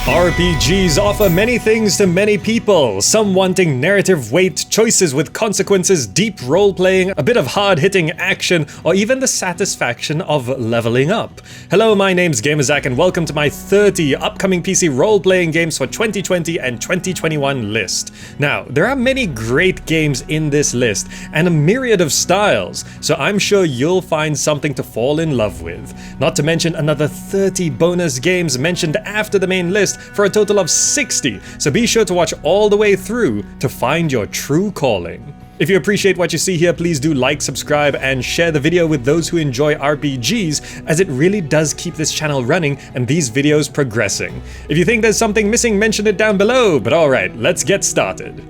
RPGs offer many things to many people, some wanting narrative weight, choices with consequences, deep role-playing, a bit of hard-hitting action, or even the satisfaction of leveling up. Hello, my name's Gamedec and welcome to my 30 upcoming PC role-playing games for 2020 and 2021 list. Now, there are many great games in this list, and a myriad of styles, so I'm sure you'll find something to fall in love with. Not to mention another 30 bonus games mentioned after the main list, for a total of 60, so be sure to watch all the way through to find your true calling. If you appreciate what you see here, please do like, subscribe, and share the video with those who enjoy RPGs, as it really does keep this channel running and these videos progressing. If you think there's something missing, mention it down below, but alright, let's get started.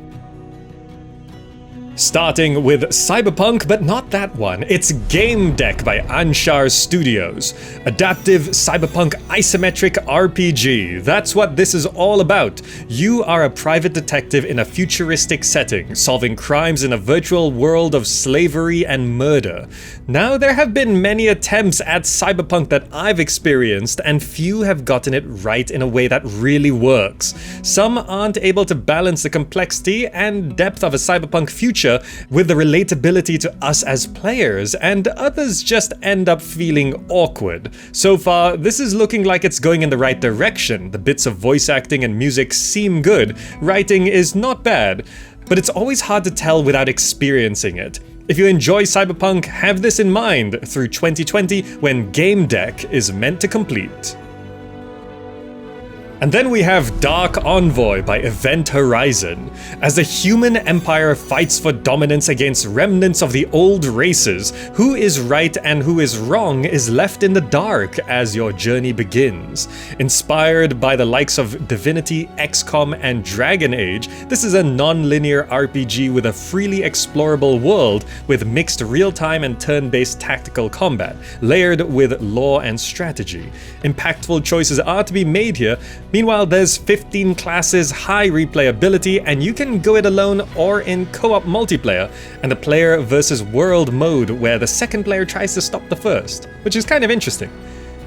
Starting with Cyberpunk, but not that one. It's Gamedec by Anshar Studios. Adaptive cyberpunk isometric RPG. That's what this is all about. You are a private detective in a futuristic setting, solving crimes in a virtual world of slavery and murder. Now, there have been many attempts at cyberpunk that I've experienced, and few have gotten it right in a way that really works. Some aren't able to balance the complexity and depth of a cyberpunk future with the relatability to us as players, and others just end up feeling awkward. So far, this is looking like it's going in the right direction. The bits of voice acting and music seem good, writing is not bad, but it's always hard to tell without experiencing it. If you enjoy Cyberpunk, have this in mind through 2020 when Gamedec is meant to complete. And then we have Dark Envoy by Event Horizon. As the human empire fights for dominance against remnants of the old races, who is right and who is wrong is left in the dark as your journey begins. Inspired by the likes of Divinity, XCOM, and Dragon Age, this is a non-linear RPG with a freely explorable world with mixed real-time and turn-based tactical combat, layered with lore and strategy. Impactful choices are to be made here. Meanwhile, there's 15 classes, high replayability, and you can go it alone or in co-op multiplayer, and the player versus world mode where the second player tries to stop the first, which is kind of interesting.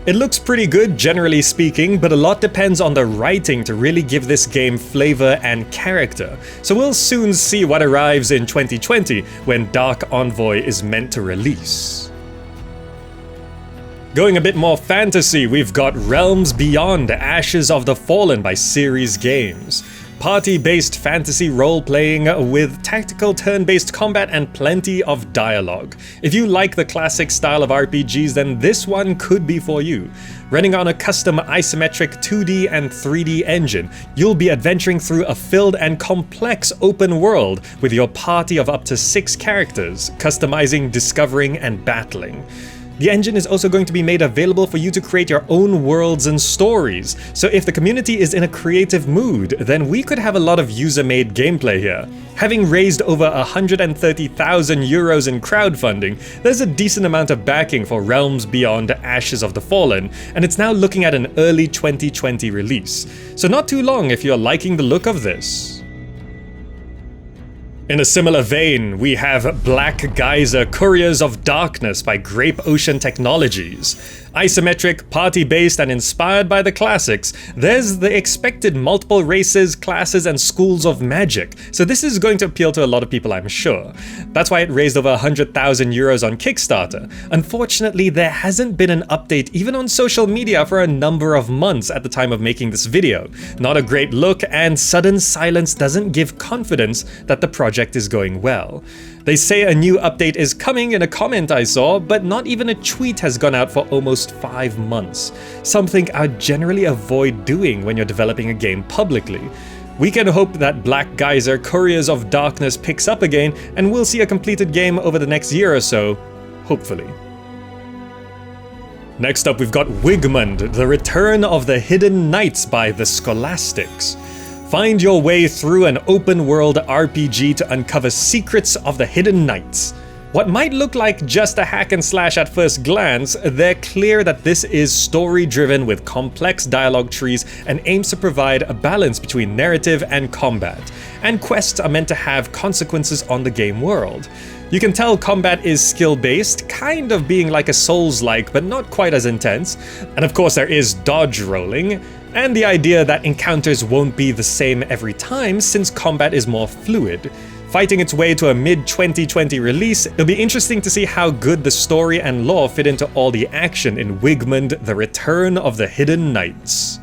It looks pretty good generally speaking, but a lot depends on the writing to really give this game flavor and character, so we'll soon see what arrives in 2020 when Dark Envoy is meant to release. Going a bit more fantasy, we've got Realms Beyond: Ashes of the Fallen by Ceres Games. Party-based fantasy role-playing with tactical turn-based combat and plenty of dialogue. If you like the classic style of RPGs, then this one could be for you. Running on a custom isometric 2D and 3D engine, you'll be adventuring through a filled and complex open world with your party of up to 6 characters, customizing, discovering, and battling. The engine is also going to be made available for you to create your own worlds and stories, so if the community is in a creative mood, then we could have a lot of user-made gameplay here. Having raised over 130,000 euros in crowdfunding, there's a decent amount of backing for Realms Beyond: Ashes of the Fallen, and it's now looking at an early 2020 release. So not too long if you're liking the look of this. In a similar vein, we have Black Geyser: Couriers of Darkness by GrapeOcean Technologies. Isometric, party-based, and inspired by the classics, there's the expected multiple races, classes, and schools of magic, so this is going to appeal to a lot of people, I'm sure. That's why it raised over 100,000 euros on Kickstarter. Unfortunately, there hasn't been an update even on social media for a number of months at the time of making this video. Not a great look, and sudden silence doesn't give confidence that the project is going well. They say a new update is coming in a comment I saw, but not even a tweet has gone out for almost 5 months. Something I generally avoid doing when you're developing a game publicly. We can hope that Black Geyser: Couriers of Darkness picks up again, and we'll see a completed game over the next year or so, hopefully. Next up, we've got Wigmund: The Return of the Hidden Knights by the Scholastics. Find your way through an open-world RPG to uncover secrets of the Hidden Knights. What might look like just a hack and slash at first glance, they're clear that this is story-driven with complex dialogue trees and aims to provide a balance between narrative and combat. And quests are meant to have consequences on the game world. You can tell combat is skill-based, kind of being like a Souls-like, but not quite as intense. And of course there is dodge rolling. and the idea that encounters won't be the same every time since combat is more fluid. Fighting its way to a mid-2020 release, it'll be interesting to see how good the story and lore fit into all the action in Wigmund: The Return of the Hidden Knights.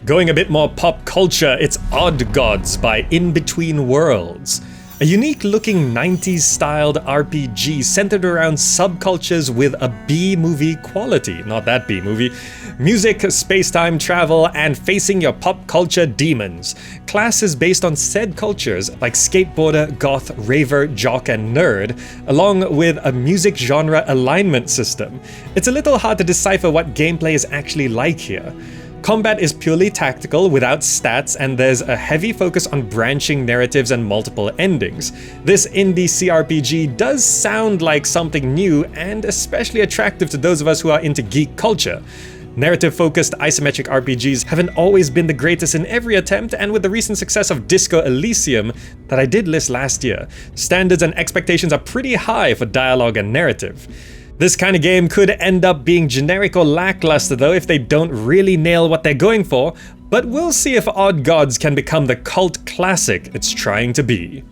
Going a bit more pop culture, it's Odd Gods by In Between Worlds. A unique-looking 90s-styled RPG centered around subcultures with a B-movie quality, not that B-movie, music, space-time travel, and facing your pop culture demons. Classes based on said cultures like skateboarder, goth, raver, jock, and nerd, along with a music genre alignment system. It's a little hard to decipher what gameplay is actually like here. Combat is purely tactical, without stats, and there's a heavy focus on branching narratives and multiple endings. This indie CRPG does sound like something new and especially attractive to those of us who are into geek culture. Narrative-focused isometric RPGs haven't always been the greatest in every attempt, and with the recent success of Disco Elysium that I did list last year, standards and expectations are pretty high for dialogue and narrative. This kind of game could end up being generic or lackluster though if they don't really nail what they're going for, but we'll see if Odd Gods can become the cult classic it's trying to be.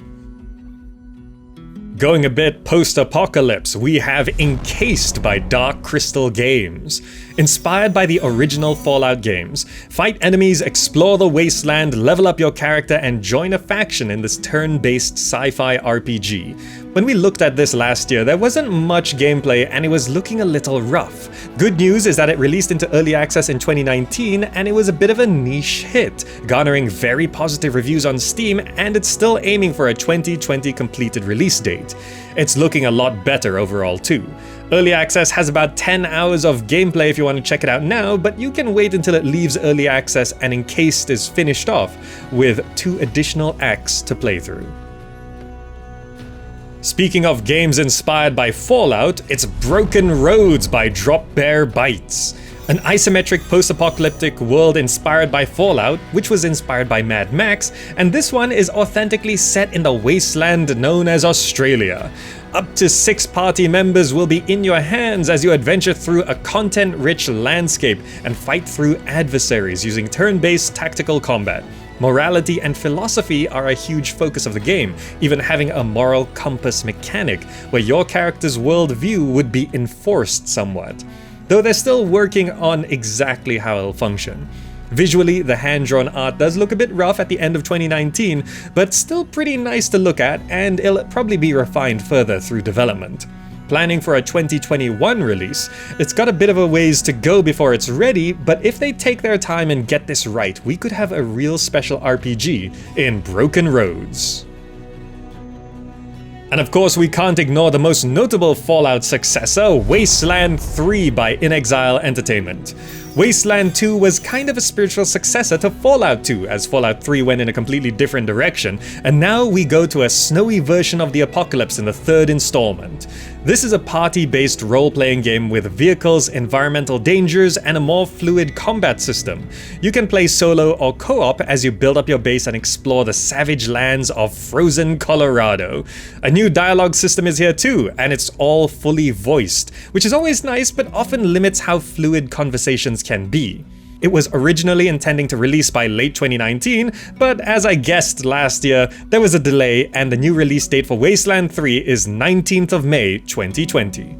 Going a bit post-apocalypse, we have Encased by Dark Crystal Games. Inspired by the original Fallout games, fight enemies, explore the Wasteland, level up your character, and join a faction in this turn-based sci-fi RPG. When we looked at this last year, there wasn't much gameplay and it was looking a little rough. Good news is that it released into early access in 2019 and it was a bit of a niche hit, garnering very positive reviews on Steam, and it's still aiming for a 2020 completed release date. It's looking a lot better overall too. Early access has about 10 hours of gameplay if you want to check it out now, but you can wait until it leaves early access and Encased is finished off with 2 additional acts to play through. Speaking of games inspired by Fallout, it's Broken Roads by Bytes. An isometric post-apocalyptic world inspired by Fallout, which was inspired by Mad Max, and this one is authentically set in the wasteland known as Australia. Up to 6 party members will be in your hands as you adventure through a content-rich landscape and fight through adversaries using turn-based tactical combat. Morality and philosophy are a huge focus of the game, even having a moral compass mechanic, where your character's worldview would be enforced somewhat. Though they're still working on exactly how it'll function. Visually, the hand-drawn art does look a bit rough at the end of 2019, but still pretty nice to look at, and it'll probably be refined further through development. Planning for a 2021 release, it's got a bit of a ways to go before it's ready, but if they take their time and get this right, we could have a real special RPG in Broken Roads. And of course, we can't ignore the most notable Fallout successor, Wasteland 3 by inXile Entertainment. Wasteland 2 was kind of a spiritual successor to Fallout 2, as Fallout 3 went in a completely different direction, and now we go to a snowy version of the apocalypse in the 3rd installment. This is a party-based role-playing game with vehicles, environmental dangers, and a more fluid combat system. You can play solo or co-op as you build up your base and explore the savage lands of frozen Colorado. A new dialogue system is here too, and it's all fully voiced, which is always nice but often limits how fluid conversations can be. It was originally intending to release by late 2019, but as I guessed last year, there was a delay and the new release date for Wasteland 3 is 19th of May 2020.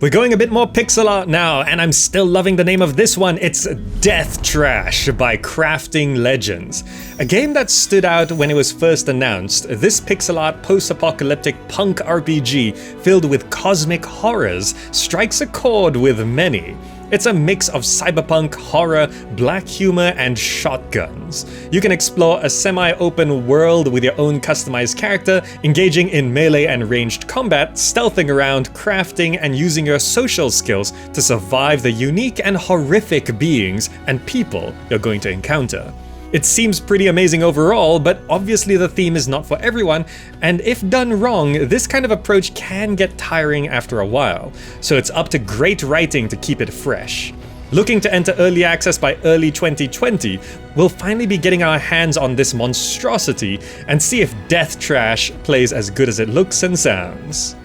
We're going a bit more pixel art now, and I'm still loving the name of this one. It's Death Trash by Crafting Legends. A game that stood out when it was first announced, this pixel art post-apocalyptic punk RPG filled with cosmic horrors strikes a chord with many. It's a mix of cyberpunk, horror, black humor, and shotguns. You can explore a semi-open world with your own customized character, engaging in melee and ranged combat, stealthing around, crafting, and using your social skills to survive the unique and horrific beings and people you're going to encounter. It seems pretty amazing overall, but obviously the theme is not for everyone, and if done wrong, this kind of approach can get tiring after a while, so it's up to great writing to keep it fresh. Looking to enter early access by early 2020, we'll finally be getting our hands on this monstrosity and see if Death Trash plays as good as it looks and sounds.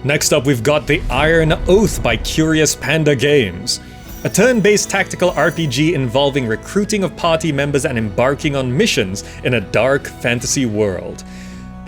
Next up, we've got The Iron Oath by Curious Panda Games. A turn-based tactical RPG involving recruiting of party members and embarking on missions in a dark fantasy world.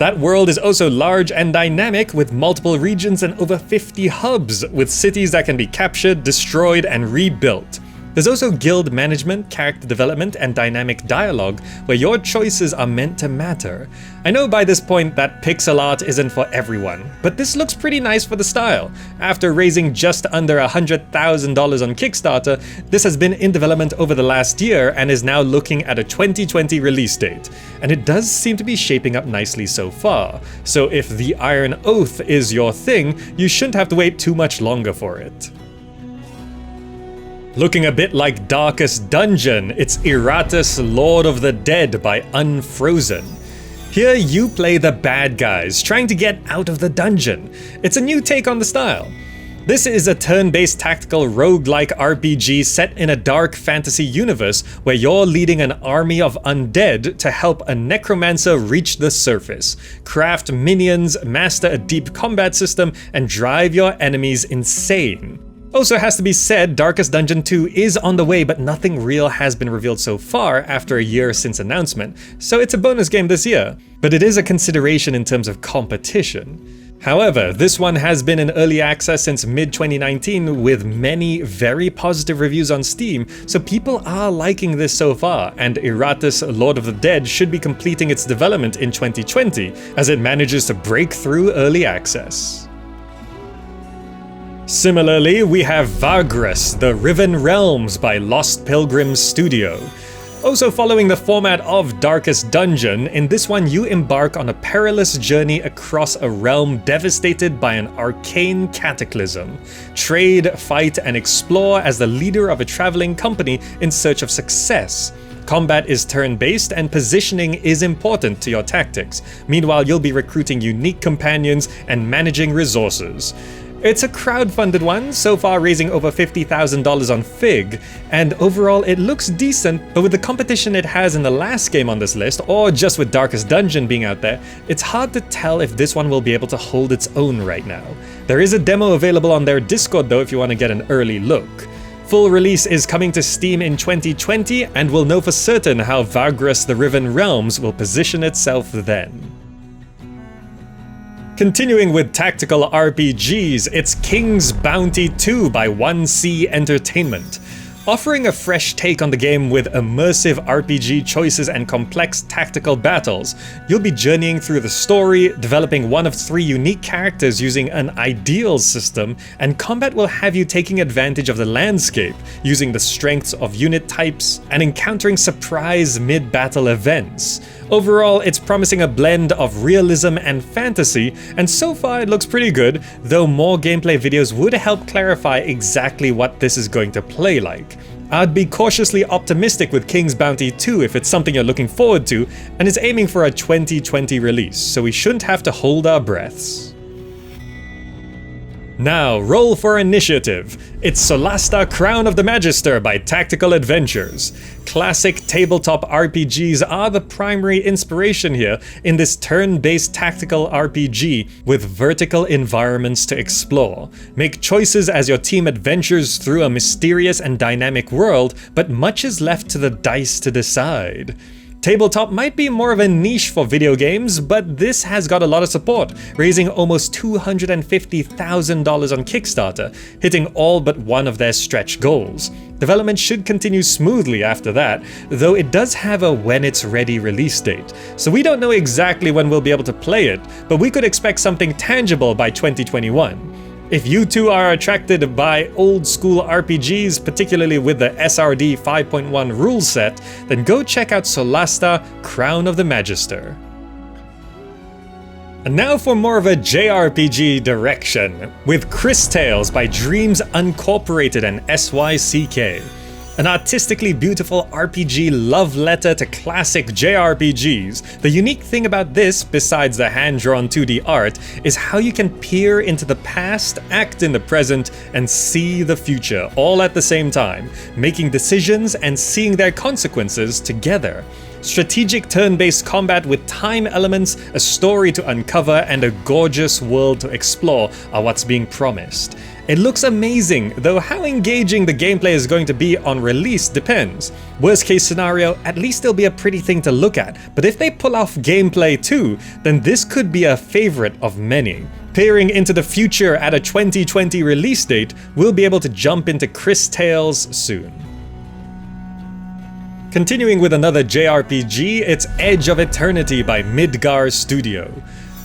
That world is also large and dynamic, with multiple regions and over 50 hubs, with cities that can be captured, destroyed, and rebuilt. There's also guild management, character development, and dynamic dialogue, where your choices are meant to matter. I know by this point that pixel art isn't for everyone, but this looks pretty nice for the style. After raising just under $100,000 on Kickstarter, this has been in development over the last year and is now looking at a 2020 release date. And it does seem to be shaping up nicely so far. So if The Iron Oath is your thing, you shouldn't have to wait too much longer for it. Looking a bit like Darkest Dungeon, it's Iratus, Lord of the Dead by Unfrozen. Here you play the bad guys, trying to get out of the dungeon. It's a new take on the style. This is a turn-based tactical roguelike RPG set in a dark fantasy universe where you're leading an army of undead to help a necromancer reach the surface, craft minions, master a deep combat system, and drive your enemies insane. Also has to be said, Darkest Dungeon 2 is on the way, but nothing real has been revealed so far after a year since announcement, so it's a bonus game this year. But it is a consideration in terms of competition. However, this one has been in early access since mid-2019 with many very positive reviews on Steam, so people are liking this so far, and Iratus, Lord of the Dead should be completing its development in 2020 as it manages to break through early access. Similarly, we have Vagrus, The Riven Realms by Lost Pilgrims Studio. Also following the format of Darkest Dungeon, in this one you embark on a perilous journey across a realm devastated by an arcane cataclysm. Trade, fight, and explore as the leader of a traveling company in search of success. Combat is turn-based and positioning is important to your tactics. Meanwhile, you'll be recruiting unique companions and managing resources. It's a crowdfunded one, so far raising over $50,000 on Fig, and overall it looks decent, but with the competition it has in the last game on this list, or just with Darkest Dungeon being out there, it's hard to tell if this one will be able to hold its own right now. There is a demo available on their Discord though if you want to get an early look. Full release is coming to Steam in 2020, and we'll know for certain how Vagrus the Riven Realms will position itself then. Continuing with tactical RPGs, it's King's Bounty 2 by 1C Entertainment. Offering a fresh take on the game with immersive RPG choices and complex tactical battles, you'll be journeying through the story, developing one of 3 unique characters using an ideals system, and combat will have you taking advantage of the landscape, using the strengths of unit types, and encountering surprise mid-battle events. Overall, it's promising a blend of realism and fantasy, and so far it looks pretty good, though more gameplay videos would help clarify exactly what this is going to play like. I'd be cautiously optimistic with King's Bounty 2 if it's something you're looking forward to, and it's aiming for a 2020 release, so we shouldn't have to hold our breaths. Now, roll for initiative. It's Solasta Crown of the Magister by Tactical Adventures. Classic tabletop RPGs are the primary inspiration here in this turn-based tactical RPG with vertical environments to explore. Make choices as your team adventures through a mysterious and dynamic world, but much is left to the dice to decide. Tabletop might be more of a niche for video games, but this has got a lot of support, raising almost $250,000 on Kickstarter, hitting all but one of their stretch goals. Development should continue smoothly after that, though it does have a when it's ready release date. So we don't know exactly when we'll be able to play it, but we could expect something tangible by 2021. If you too are attracted by old school RPGs, particularly with the SRD 5.1 rule set, then go check out Solasta Crown of the Magister. And now for more of a JRPG direction, with Cris Tales by Dreams Uncorporated and SYCK. An artistically beautiful RPG love letter to classic JRPGs. The unique thing about this, besides the hand-drawn 2D art, is how you can peer into the past, act in the present, and see the future, all at the same time, making decisions and seeing their consequences together. Strategic turn-based combat with time elements, a story to uncover, and a gorgeous world to explore are what's being promised. It looks amazing, though how engaging the gameplay is going to be on release depends. Worst case scenario, at least it'll be a pretty thing to look at, but if they pull off gameplay too, then this could be a favorite of many. Peering into the future at a 2020 release date, we'll be able to jump into Cris tales soon. Continuing with another JRPG, it's Edge of Eternity by Midgar Studio.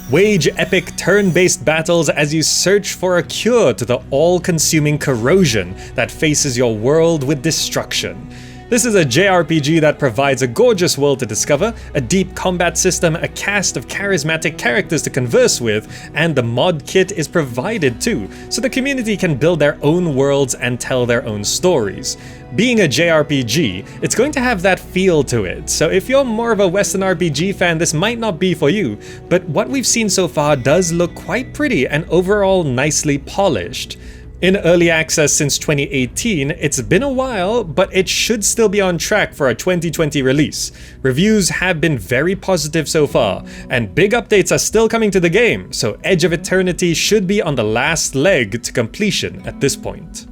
Wage epic turn-based battles as you search for a cure to the all-consuming corrosion that faces your world with destruction. This is a JRPG that provides a gorgeous world to discover, a deep combat system, a cast of charismatic characters to converse with, and the mod kit is provided too, so the community can build their own worlds and tell their own stories. Being a JRPG, it's going to have that feel to it, so if you're more of a Western RPG fan, this might not be for you, but what we've seen so far does look quite pretty and overall nicely polished. In early access since 2018, it's been a while, but it should still be on track for a 2020 release. Reviews have been very positive so far, and big updates are still coming to the game, so Edge of Eternity should be on the last leg to completion at this point.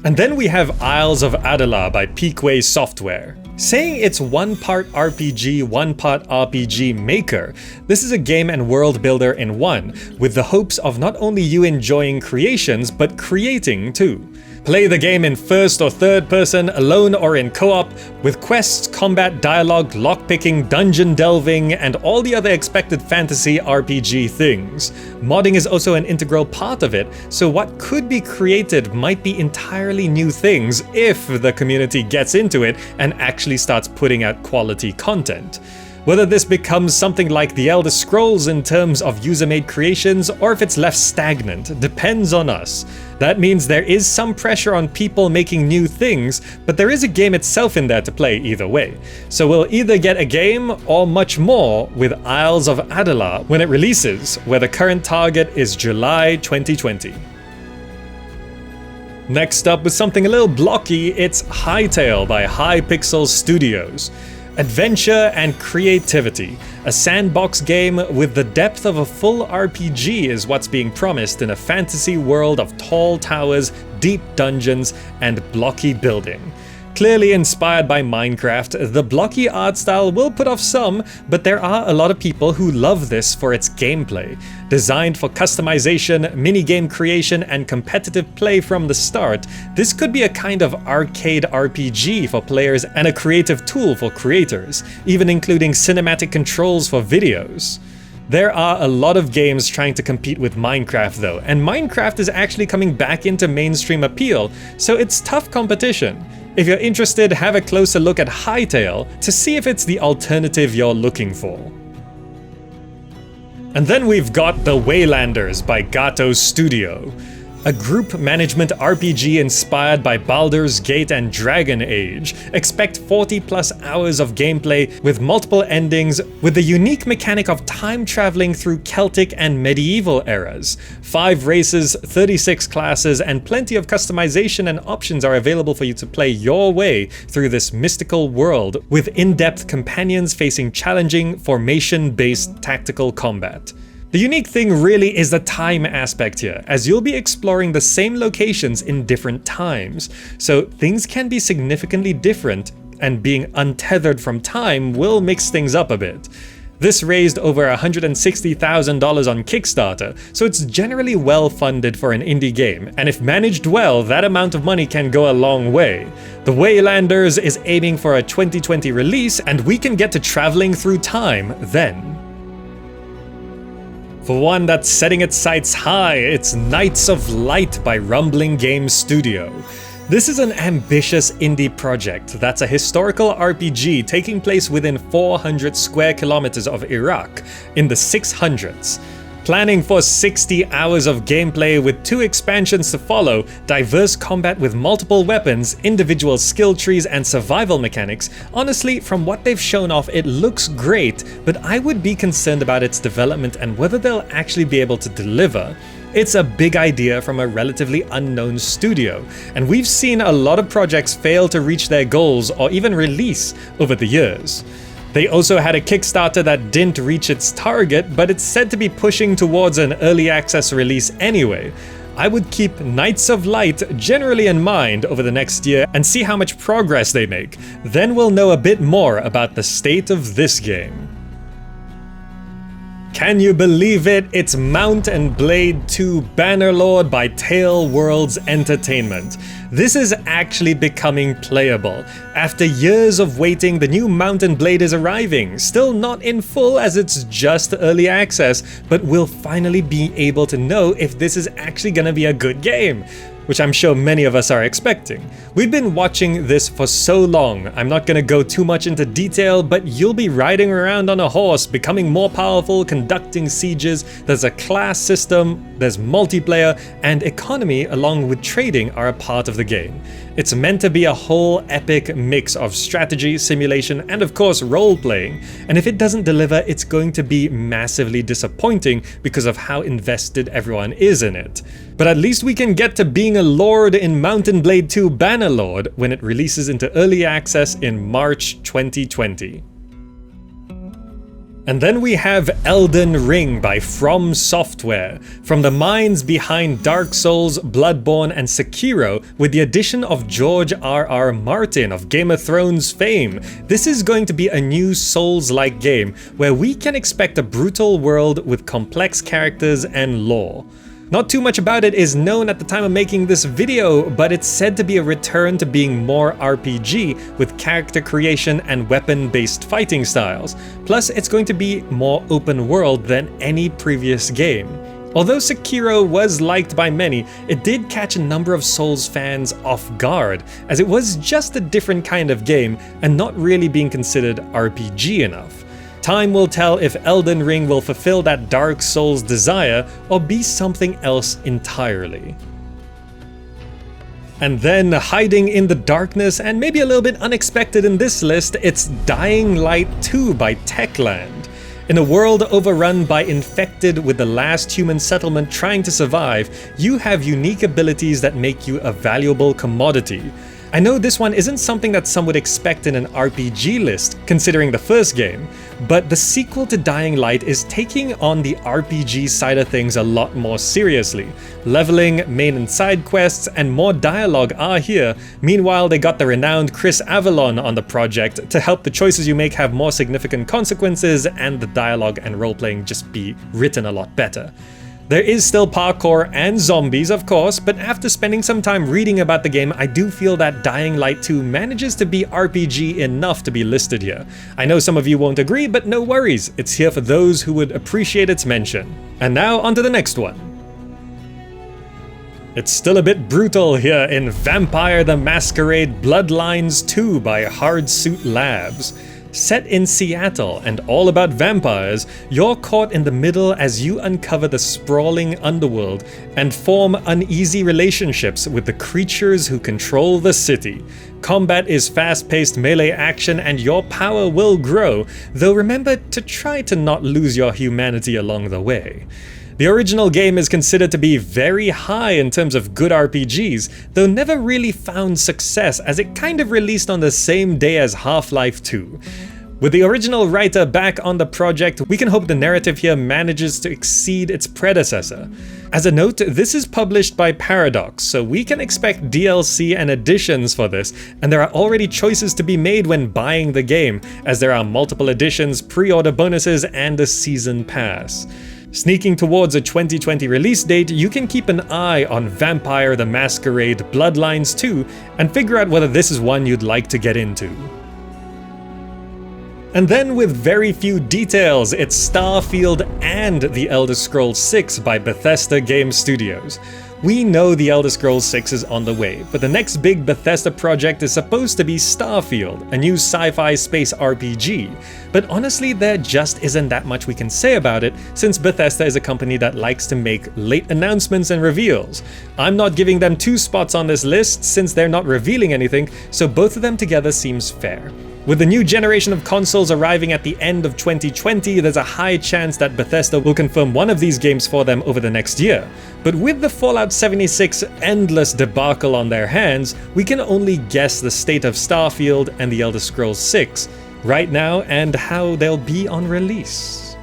And then we have Isles of Adalar by Peakway Software. Saying it's one part RPG, one part RPG maker, this is a game and world builder in one, with the hopes of not only you enjoying creations, but creating too. Play the game in first or third person, alone or in co-op, with quests, combat, dialogue, lockpicking, dungeon delving, and all the other expected fantasy RPG things. Modding is also an integral part of it, so what could be created might be entirely new things if the community gets into it and actually starts putting out quality content. Whether this becomes something like the Elder Scrolls in terms of user-made creations, or if it's left stagnant, depends on us. That means there is some pressure on people making new things, but there is a game itself in there to play either way. So we'll either get a game or much more with Isles of Adalar when it releases, where the current target is July 2020. Next up with something a little blocky, it's Hytale by Hypixel Studios. Adventure and creativity. A sandbox game with the depth of a full RPG is what's being promised in a fantasy world of tall towers, deep dungeons, and blocky building. Clearly inspired by Minecraft, the blocky art style will put off some, but there are a lot of people who love this for its gameplay. Designed for customization, minigame creation, and competitive play from the start, this could be a kind of arcade RPG for players and a creative tool for creators, even including cinematic controls for videos. There are a lot of games trying to compete with Minecraft though, and Minecraft is actually coming back into mainstream appeal, so it's tough competition. If you're interested, have a closer look at Hytale to see if it's the alternative you're looking for. And then we've got The Waylanders by Gato Studio. A group management RPG inspired by Baldur's Gate and Dragon Age. Expect 40+ hours of gameplay with multiple endings, with the unique mechanic of time traveling through Celtic and medieval eras. 5 races, 36 classes, and plenty of customization and options are available for you to play your way through this mystical world, with in-depth companions facing challenging, formation-based tactical combat. The unique thing really is the time aspect here, as you'll be exploring the same locations in different times, so things can be significantly different, and being untethered from time will mix things up a bit. This raised over $160,000 on Kickstarter, so it's generally well funded for an indie game, and if managed well, that amount of money can go a long way. The Waylanders is aiming for a 2020 release, and we can get to traveling through time then. For one that's setting its sights high, it's Knights of Light by Rumbling Games Studio. This is an ambitious indie project that's a historical RPG taking place within 400 square kilometers of Iraq in the 600s. Planning for 60 hours of gameplay with 2 expansions to follow, diverse combat with multiple weapons, individual skill trees, and survival mechanics. Honestly, from what they've shown off, it looks great, but I would be concerned about its development and whether they'll actually be able to deliver. It's a big idea from a relatively unknown studio, and we've seen a lot of projects fail to reach their goals or even release over the years. They also had a Kickstarter that didn't reach its target, but it's said to be pushing towards an early access release anyway. I would keep Knights of Light generally in mind over the next year and see how much progress they make. Then we'll know a bit more about the state of this game. Can you believe it? It's Mount & Blade 2 Bannerlord by Tale Worlds Entertainment. This is actually becoming playable. After years of waiting, the new Mount & Blade is arriving. Still not in full as it's just early access, but we'll finally be able to know if this is actually gonna be a good game, which I'm sure many of us are expecting. We've been watching this for so long, I'm not gonna go too much into detail, but you'll be riding around on a horse, becoming more powerful, conducting sieges, there's a class system, there's multiplayer, and economy along with trading are a part of the game. It's meant to be a whole epic mix of strategy, simulation, and of course role-playing, and if it doesn't deliver, it's going to be massively disappointing because of how invested everyone is in it. But at least we can get to being a lord in Mount & Blade 2 Bannerlord when it releases into early access in March 2020. And then we have Elden Ring by From Software, from the minds behind Dark Souls, Bloodborne, and Sekiro, with the addition of George R.R. Martin of Game of Thrones fame. This is going to be a new Souls-like game, where we can expect a brutal world with complex characters and lore. Not too much about it is known at the time of making this video, but it's said to be a return to being more RPG with character creation and weapon-based fighting styles. Plus, it's going to be more open world than any previous game. Although Sekiro was liked by many, it did catch a number of Souls fans off guard, as it was just a different kind of game and not really being considered RPG enough. Time will tell if Elden Ring will fulfill that Dark Souls desire or be something else entirely. And then, hiding in the darkness and maybe a little bit unexpected in this list, it's Dying Light 2 by Techland. In a world overrun by infected with the last human settlement trying to survive, you have unique abilities that make you a valuable commodity. I know this one isn't something that some would expect in an RPG list, considering the first game, but the sequel to Dying Light is taking on the RPG side of things a lot more seriously. Leveling, main and side quests, and more dialogue are here. Meanwhile, they got the renowned Cris on the project to help the choices you make have more significant consequences and the dialogue and roleplaying just be written a lot better. There is still parkour and zombies, of course, but after spending some time reading about the game, I do feel that Dying Light 2 manages to be RPG enough to be listed here. I know some of you won't agree, but no worries, it's here for those who would appreciate its mention. And now on to the next one. It's still a bit brutal here in Vampire the Masquerade Bloodlines 2 by Hardsuit Labs. Set in Seattle and all about vampires, you're caught in the middle as you uncover the sprawling underworld and form uneasy relationships with the creatures who control the city. Combat is fast-paced melee action and your power will grow, though remember to try to not lose your humanity along the way. The original game is considered to be very high in terms of good RPGs, though never really found success as it kind of released on the same day as Half-Life 2. With the original writer back on the project, we can hope the narrative here manages to exceed its predecessor. As a note, this is published by Paradox, so we can expect DLC and additions for this, and there are already choices to be made when buying the game, as there are multiple editions, pre-order bonuses, and a season pass. Sneaking towards a 2020 release date, you can keep an eye on Vampire the Masquerade Bloodlines 2 and figure out whether this is one you'd like to get into. And then with very few details, it's Starfield and The Elder Scrolls 6 by Bethesda Game Studios. We know The Elder Scrolls 6 is on the way, but the next big Bethesda project is supposed to be Starfield, a new sci-fi space RPG. But honestly, there just isn't that much we can say about it, since Bethesda is a company that likes to make late announcements and reveals. I'm not giving them 2 spots on this list, since they're not revealing anything, so both of them together seems fair. With the new generation of consoles arriving at the end of 2020, there's a high chance that Bethesda will confirm one of these games for them over the next year. But with the Fallout 76 endless debacle on their hands, we can only guess the state of Starfield and The Elder Scrolls 6 right now and how they'll be on release.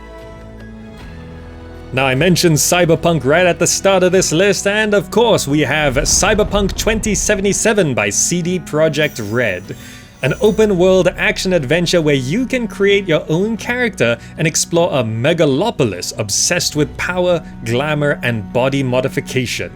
Now, I mentioned Cyberpunk right at the start of this list, and of course we have Cyberpunk 2077 by CD Projekt Red. An open-world action-adventure where you can create your own character and explore a megalopolis obsessed with power, glamour, and body modification.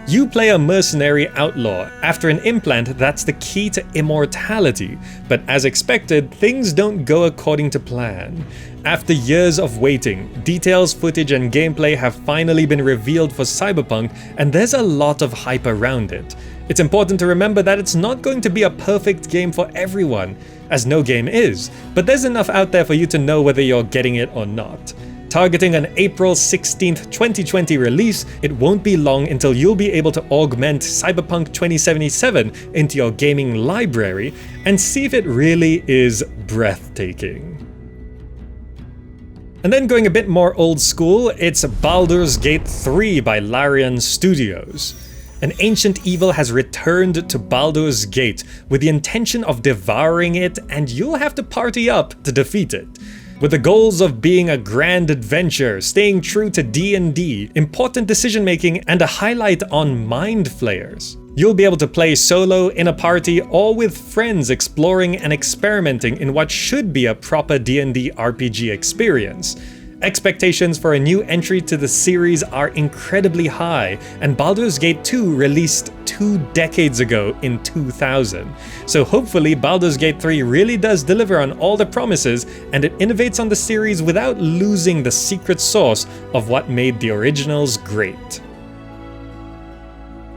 You play a mercenary outlaw after an implant that's the key to immortality, but as expected, things don't go according to plan. After years of waiting, details, footage, and gameplay have finally been revealed for Cyberpunk, and there's a lot of hype around it. It's important to remember that it's not going to be a perfect game for everyone, as no game is, but there's enough out there for you to know whether you're getting it or not. Targeting an April 16th, 2020 release, it won't be long until you'll be able to augment Cyberpunk 2077 into your gaming library and see if it really is breathtaking. And then going a bit more old school, it's Baldur's Gate 3 by Larian Studios. An ancient evil has returned to Baldur's Gate with the intention of devouring it, and you'll have to party up to defeat it. With the goals of being a grand adventure, staying true to D&D, important decision making, and a highlight on mind flayers. You'll be able to play solo, in a party, or with friends exploring and experimenting in what should be a proper D&D RPG experience. Expectations for a new entry to the series are incredibly high, and Baldur's Gate 2 released 2 decades ago in 2000. So hopefully Baldur's Gate 3 really does deliver on all the promises, and it innovates on the series without losing the secret sauce of what made the originals great.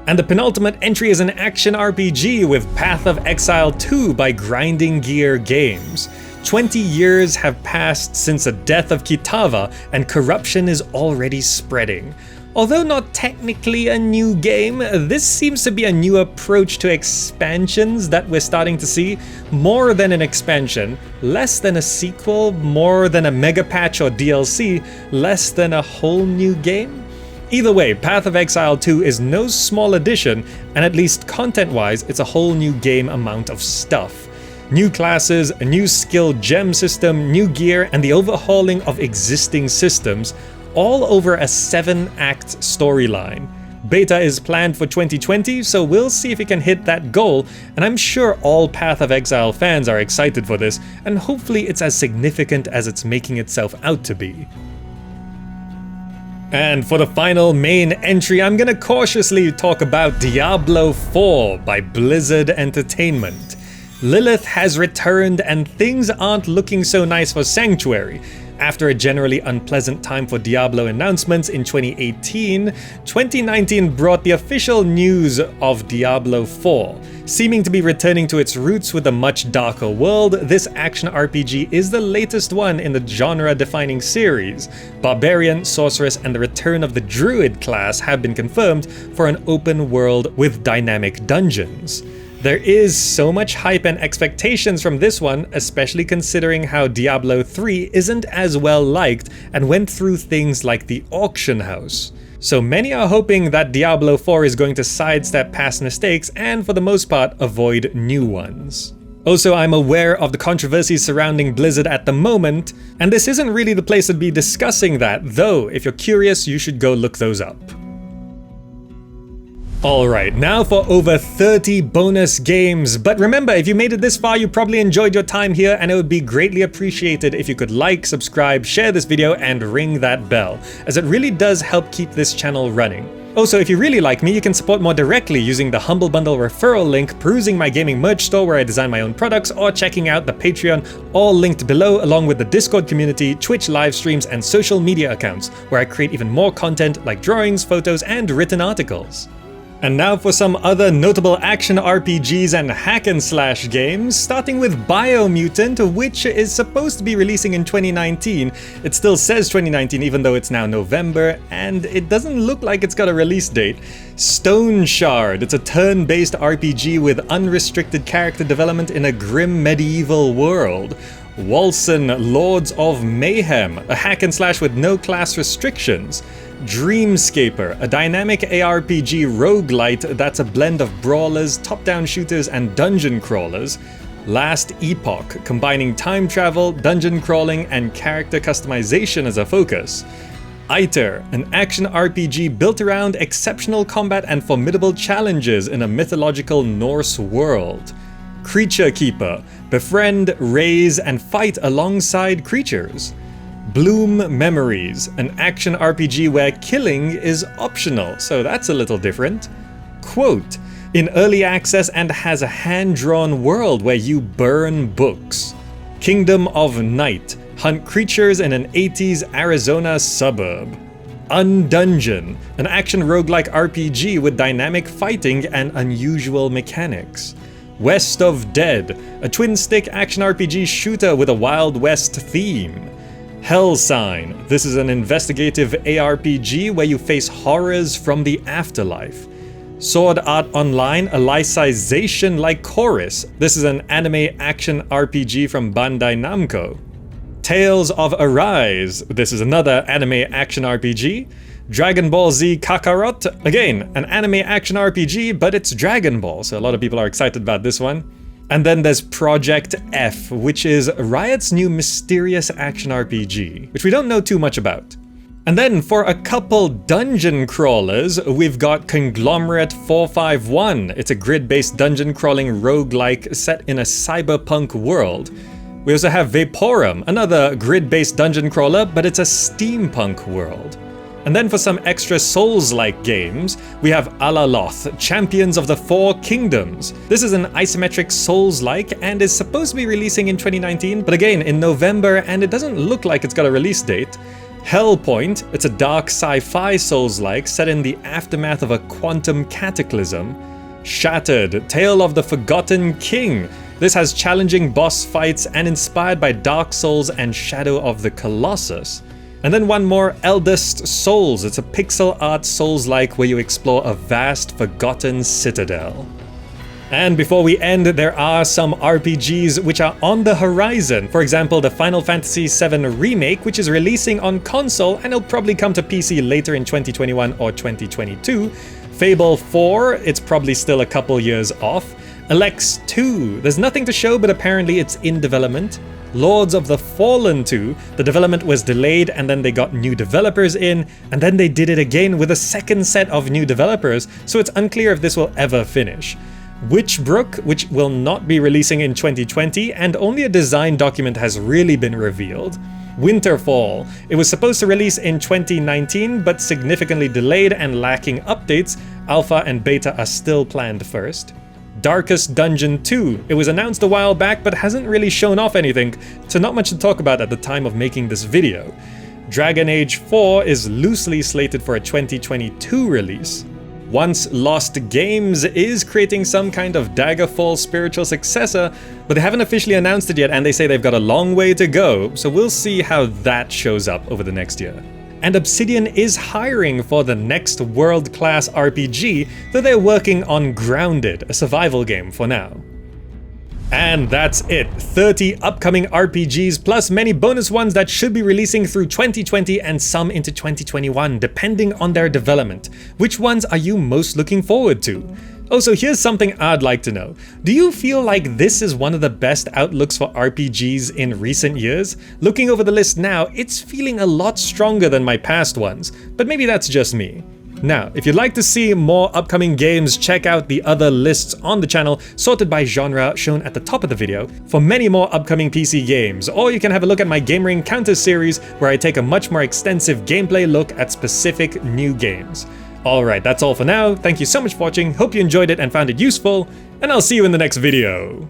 And the penultimate entry is an action RPG with Path of Exile 2 by Grinding Gear Games. 20 years have passed since the death of Kitava, and corruption is already spreading. Although not technically a new game, this seems to be a new approach to expansions that we're starting to see. More than an expansion, less than a sequel, more than a mega patch or DLC, less than a whole new game. Either way, Path of Exile 2 is no small addition, and at least content-wise, it's a whole new game amount of stuff. New classes, a new skill gem system, new gear, and the overhauling of existing systems, all over a 7-act storyline. Beta is planned for 2020, so we'll see if it can hit that goal, and I'm sure all Path of Exile fans are excited for this, and hopefully it's as significant as it's making itself out to be. And for the final main entry, I'm gonna cautiously talk about Diablo 4 by Blizzard Entertainment. Lilith has returned, and things aren't looking so nice for Sanctuary. After a generally unpleasant time for Diablo announcements in 2018, 2019 brought the official news of Diablo 4. Seeming to be returning to its roots with a much darker world, this action RPG is the latest one in the genre-defining series. Barbarian, Sorceress, and the return of the Druid class have been confirmed for an open world with dynamic dungeons. There is so much hype and expectations from this one, especially considering how Diablo 3 isn't as well liked and went through things like the auction house. So many are hoping that Diablo 4 is going to sidestep past mistakes and, for the most part, avoid new ones. Also, I'm aware of the controversies surrounding Blizzard at the moment, and this isn't really the place to be discussing that, though if you're curious, you should go look those up. Alright, now for over 30 bonus games, but remember, if you made it this far, you probably enjoyed your time here, and it would be greatly appreciated if you could like, subscribe, share this video, and ring that bell, as it really does help keep this channel running. Also, if you really like me, you can support more directly using the Humble Bundle referral link, perusing my gaming merch store where I design my own products, or checking out the Patreon, all linked below, along with the Discord community, Twitch live streams, and social media accounts, where I create even more content like drawings, photos, and written articles. And now for some other notable action RPGs and hack-and-slash games, starting with Biomutant, which is supposed to be releasing in 2019. It still says 2019 even though it's now November, and it doesn't look like it's got a release date. Stone Shard, it's a turn-based RPG with unrestricted character development in a grim medieval world. Walson, Lords of Mayhem, a hack-and-slash with no class restrictions. Dreamscaper, a dynamic ARPG roguelite that's a blend of brawlers, top-down shooters, and dungeon crawlers. Last Epoch, combining time travel, dungeon crawling, and character customization as a focus. Iter, an action RPG built around exceptional combat and formidable challenges in a mythological Norse world. Creature Keeper, befriend, raise, and fight alongside creatures. Bloom Memories, an action RPG where killing is optional, so that's a little different. Quote, in early access and has a hand-drawn world where you burn books. Kingdom of Night, hunt creatures in an 80s Arizona suburb. Undungeon, an action roguelike RPG with dynamic fighting and unusual mechanics. West of Dead, a twin-stick action RPG shooter with a Wild West theme. Hell Sign, this is an investigative ARPG where you face horrors from the afterlife. Sword Art Online, a licization like Chorus, this is an anime action RPG from Bandai Namco. Tales of Arise, this is another anime action RPG. Dragon Ball Z Kakarot, again, an anime action RPG, but it's Dragon Ball, so a lot of people are excited about this one. And then there's Projekt F, which is Riot's new mysterious action RPG, which we don't know too much about. And then for a couple dungeon crawlers, we've got Conglomerate 451. It's a grid-based dungeon crawling roguelike set in a cyberpunk world. We also have Vaporum, another grid-based dungeon crawler, but it's a steampunk world. And then for some extra Souls-like games, we have Alaloth, Champions of the Four Kingdoms. This is an isometric Souls-like and is supposed to be releasing in 2019, but again in November, and it doesn't look like it's got a release date. Hellpoint, it's a dark sci-fi Souls-like set in the aftermath of a quantum cataclysm. Shattered, Tale of the Forgotten King. This has challenging boss fights and inspired by Dark Souls and Shadow of the Colossus. And then one more, Eldest Souls. It's a pixel art Souls-like where you explore a vast forgotten citadel. And before we end, there are some RPGs which are on the horizon. For example, the Final Fantasy VII Remake, which is releasing on console and it'll probably come to PC later in 2021 or 2022. Fable 4, it's probably still a couple years off. Alex 2, there's nothing to show, but apparently it's in development. Lords of the Fallen 2, the development was delayed and then they got new developers in, and then they did it again with a second set of new developers, so it's unclear if this will ever finish. Witchbrook, which will not be releasing in 2020, and only a design document has really been revealed. Winterfall, it was supposed to release in 2019, but significantly delayed and lacking updates. Alpha and Beta are still planned first. Darkest Dungeon 2. It was announced a while back but hasn't really shown off anything, so not much to talk about at the time of making this video. Dragon Age 4 is loosely slated for a 2022 release. Once Lost Games is creating some kind of Daggerfall spiritual successor, but they haven't officially announced it yet and they say they've got a long way to go, so we'll see how that shows up over the next year. And Obsidian is hiring for the next world-class RPG, though they're working on Grounded, a survival game for now. And that's it, 30 upcoming RPGs plus many bonus ones that should be releasing through 2020 and some into 2021, depending on their development. Which ones are you most looking forward to? Also, here's something I'd like to know. Do you feel like this is one of the best outlooks for RPGs in recent years? Looking over the list now, it's feeling a lot stronger than my past ones, but maybe that's just me. Now, if you'd like to see more upcoming games, check out the other lists on the channel, sorted by genre, shown at the top of the video, for many more upcoming PC games, or you can have a look at my Gamer Encounters series, where I take a much more extensive gameplay look at specific new games. Alright, that's all for now. Thank you so much for watching, hope you enjoyed it and found it useful, and I'll see you in the next video.